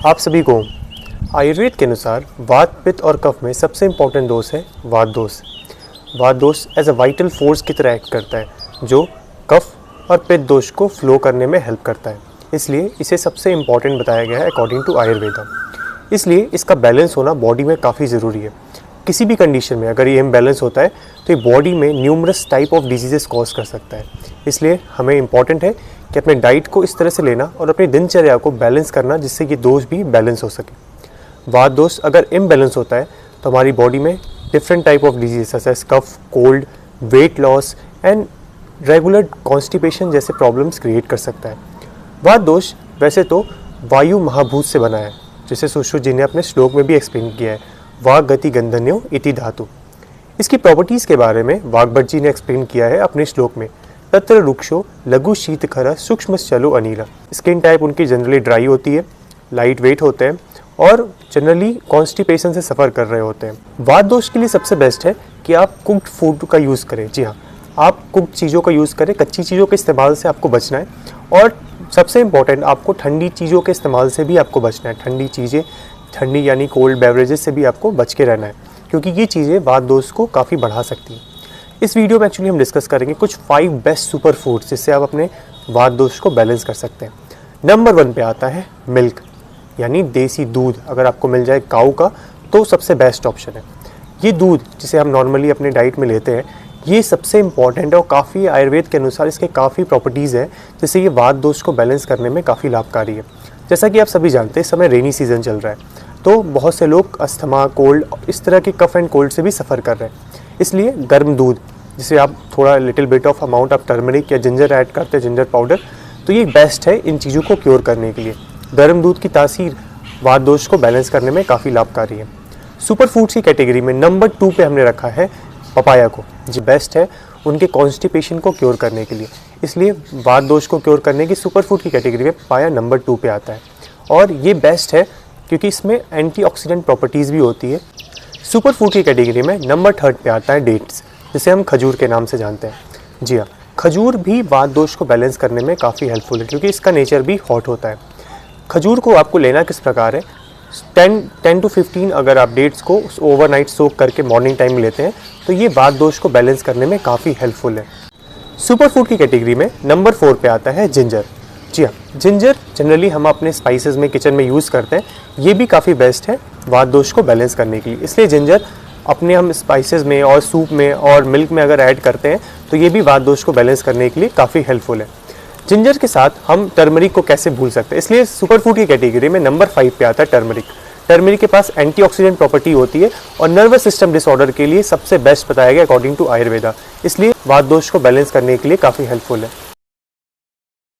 आप सभी को आयुर्वेद के अनुसार वात, पित्त और कफ में सबसे इम्पॉर्टेंट दोष है वात दोष। वात दोष एज अ वाइटल फोर्स की तरह एक्ट करता है जो कफ और पित्त दोष को फ्लो करने में हेल्प करता है, इसलिए इसे सबसे इम्पॉर्टेंट बताया गया है अकॉर्डिंग टू आयुर्वेदा। इसलिए इसका बैलेंस होना बॉडी में काफ़ी ज़रूरी है। किसी भी कंडीशन में अगर ये इम्बैलेंस होता है तो ये बॉडी में numerous type of diseases cause कर सकता है। इसलिए हमें इम्पॉर्टेंट है कि अपने डाइट को इस तरह से लेना और अपनी दिनचर्या को बैलेंस करना जिससे ये दोष भी बैलेंस हो सके। वात दोष अगर इम्बैलेंस होता है तो हमारी बॉडी में डिफरेंट टाइप ऑफ डिजीज जैसे cough, cold, weight loss and regular constipation जैसे प्रॉब्लम्स क्रिएट कर सकता है। वात दोष वैसे तो वायु महाभूत से बना है, जिसे सुश्रुत जी ने अपने श्लोक में भी एक्सप्लेन किया है, वाग गति गंधन्यो इति धातु। इसकी प्रॉपर्टीज़ के बारे में वाग्भट जी ने एक्सप्लेन किया है अपने श्लोक में, तत्र रुक्षो लघु शीतखर सूक्ष्म चलो अनिला। स्किन टाइप उनकी जनरली ड्राई होती है, लाइट वेट होते हैं और जनरली कॉन्स्टिपेशन से सफ़र कर रहे होते हैं। वात दोष के लिए सबसे बेस्ट है कि आप कुक्ड फूड का यूज़ करें। जी हाँ, आप कुक्ड चीज़ों का यूज़ करें, कच्ची चीज़ों के इस्तेमाल से आपको बचना है। और सबसे इम्पॉर्टेंट, आपको ठंडी चीज़ों के इस्तेमाल से भी आपको बचना है। ठंडी चीज़ें, ठंडी यानी कोल्ड बेवरेजेस से भी आपको बच के रहना है, क्योंकि ये चीज़ें वात दोष को काफ़ी बढ़ा सकती हैं। इस वीडियो में एक्चुअली हम डिस्कस करेंगे कुछ 5 बेस्ट सुपर फूड्स जिससे आप अपने वात दोष को बैलेंस कर सकते हैं। नंबर 1 पे आता है मिल्क, यानी देसी दूध। अगर आपको मिल जाए काऊ का तो सबसे बेस्ट ऑप्शन है। ये दूध जिसे हम नॉर्मली अपने डाइट में लेते हैं, ये सबसे इम्पॉर्टेंट है और काफ़ी आयुर्वेद के अनुसार इसके काफ़ी प्रॉपर्टीज़ हैं जिससे ये वात दोष को बैलेंस करने में काफ़ी लाभकारी है। जैसा कि आप सभी जानते हैं, इस समय रेनी सीज़न चल रहा है तो बहुत से लोग अस्थमा, कोल्ड, इस तरह के कफ एंड कोल्ड से भी सफ़र कर रहे हैं। इसलिए गर्म दूध, जिसे आप थोड़ा little bit of amount of turmeric या जिंजर ऐड करते हैं, जिंजर पाउडर, तो ये बेस्ट है इन चीज़ों को क्योर करने के लिए। गर्म दूध की तासीर वात दोष को बैलेंस करने में काफ़ी लाभकारी है। सुपर फूड्स की कैटेगरी में नंबर 2 पे हमने रखा है पपाया को। जी बेस्ट है उनके कॉन्स्टिपेशन को क्योर करने के लिए, इसलिए वात दोष को क्योर करने की सुपर फूड की कैटेगरी में पपाया नंबर 2 पे आता है। और ये बेस्ट है क्योंकि इसमें एंटीऑक्सीडेंट प्रॉपर्टीज़ भी होती है। सुपर फूड की कैटेगरी में नंबर 3 पे आता है डेट्स, जिसे हम खजूर के नाम से जानते हैं। जी हाँ, खजूर भी वात दोष को बैलेंस करने में काफ़ी हेल्पफुल है क्योंकि इसका नेचर भी हॉट होता है। खजूर को आपको लेना किस प्रकार है, 10 to 15 अगर आप डेट्स को ओवरनाइट सोक करके मॉर्निंग टाइम में लेते हैं तो ये वात दोष को बैलेंस करने में काफ़ी हेल्पफुल है। सुपर फूड की कैटेगरी में नंबर 4 पे आता है जिंजर। जी हाँ, जिंजर जनरली हम अपने स्पाइसेस में, किचन में यूज़ करते हैं। ये भी काफ़ी बेस्ट है वात दोष को बैलेंस करने के लिए, इसलिए जिंजर अपने हम स्पाइसेस में और सूप में और मिल्क में अगर ऐड करते हैं तो ये भी वात दोष को बैलेंस करने के लिए काफ़ी हेल्पफुल है। जिंजर के साथ हम टर्मरिक को कैसे भूल सकते हैं, इसलिए सुपर फूड की कैटेगरी में नंबर 5 पे आता है टर्मरिक। टर्मरिक के पास एंटीऑक्सीडेंट प्रॉपर्टी होती है और नर्वस सिस्टम डिसऑर्डर के लिए सबसे बेस्ट बताया गया अकॉर्डिंग टू आयुर्वेदा, इसलिए वात दोष को बैलेंस करने के लिए काफ़ी हेल्पफुल है।